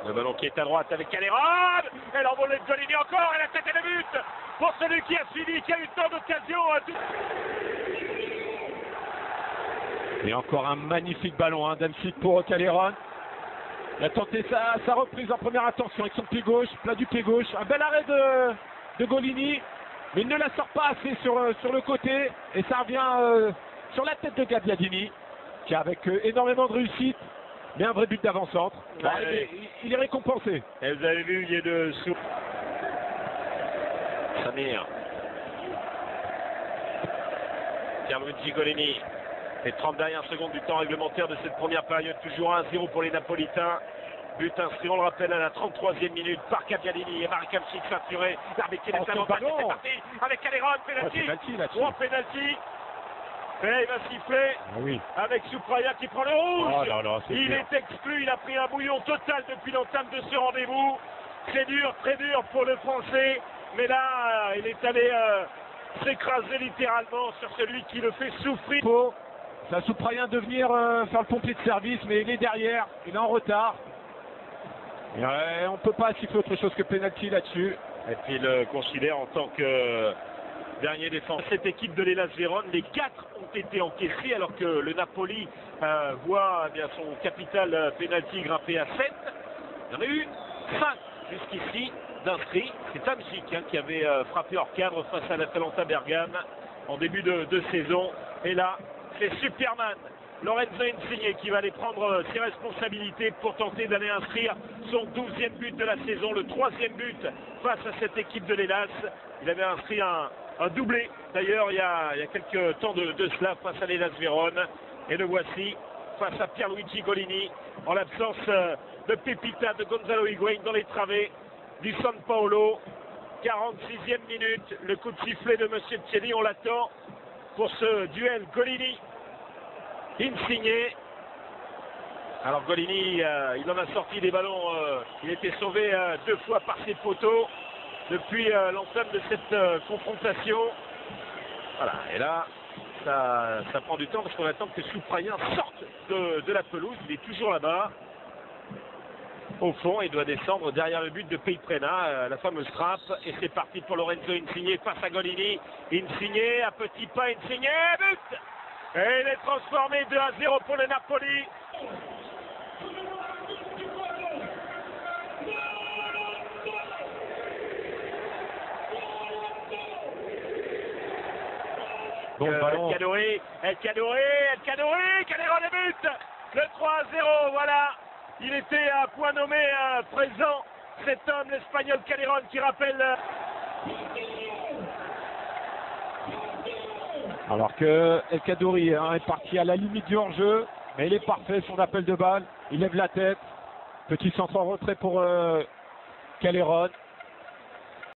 Le ballon qui est à droite avec Calderon. Et l'envolée de Golini encore. Et la tête et le but pour celui qui a suivi, qui a eu tant d'occasions. Et encore un magnifique ballon d'Amsic pour Calderon. Il a tenté sa reprise en première attention avec son pied gauche, plat du pied gauche. Un bel arrêt de Golini. Mais il ne la sort pas assez sur le côté. Et ça revient sur la tête de Gabbiadini, qui avec énormément de réussite. Mais un vrai but d'avant-centre. Bon, il est récompensé. Et vous avez vu, il y a de sous. Samir. Pierluigi Golini. Les 30 dernières secondes du temps réglementaire de cette première période. Toujours 1-0 pour les Napolitains. But inscrit, on le rappelle, à la 33e minute par Gabbiadini et Marek Hamsik ceinturé. L'arbitre qui laisse l'avantage, c'est parti avec Calderon, penalty. Ou penalty. Et là, il va siffler avec Soupraia qui prend le rouge. Oh là là, il est exclu, il a pris un bouillon total depuis l'entame de ce rendez-vous. C'est dur, très dur pour le Français. Mais là, il est allé s'écraser littéralement sur celui qui le fait souffrir. Ça Soupraia de venir faire le pompier de service, mais il est derrière, il est en retard. Et on ne peut pas siffler autre chose que penalty là-dessus. Et puis il le considère en tant que dernier défenseur. Cette équipe de l'Hellas Vérone, les 4 ont été encaissés alors que le Napoli voit bien son capital penalty grimper à 7. Il y en a eu 5 jusqu'ici d'inscrits. C'est Hamsik qui avait frappé hors cadre face à l'Atalanta Bergame en début de saison. Et là, c'est Superman Lorenzo Insigne qui va aller prendre ses responsabilités pour tenter d'aller inscrire son 12e but de la saison, le 3e but face à cette équipe de l'Hellas. Il avait inscrit un doublé d'ailleurs il y a quelques temps de cela face à l'Hellas Vérone. Et le voici face à Pierluigi Golini en l'absence de Pepita, de Gonzalo Higuain dans les travées du San Paolo. 46e minute, le coup de sifflet de Monsieur Thierry, on l'attend pour ce duel Golini Insigne. Alors Golini, il en a sorti des ballons, il était sauvé 2 fois par ses poteaux depuis l'entame de cette confrontation. Voilà, et là, ça prend du temps parce qu'on attend que Soupraia sorte de la pelouse. Il est toujours là-bas. Au fond, il doit descendre derrière le but de Peiprena, la fameuse trappe. Et c'est parti pour Lorenzo Insigne face à Golini. Insigne, à petits pas, Insigne, but! Et il est transformé 2-0 pour le Napoli. Bon, ballon. El Kaddouri, Calderon et but. Le 3-0, voilà. Il était à point nommé présent, cet homme, l'Espagnol Calderon, qui rappelle... Alors que El Kaddouri est parti à la limite du hors-jeu, mais il est parfait, son appel de balle, il lève la tête, petit centre en retrait pour Calderon.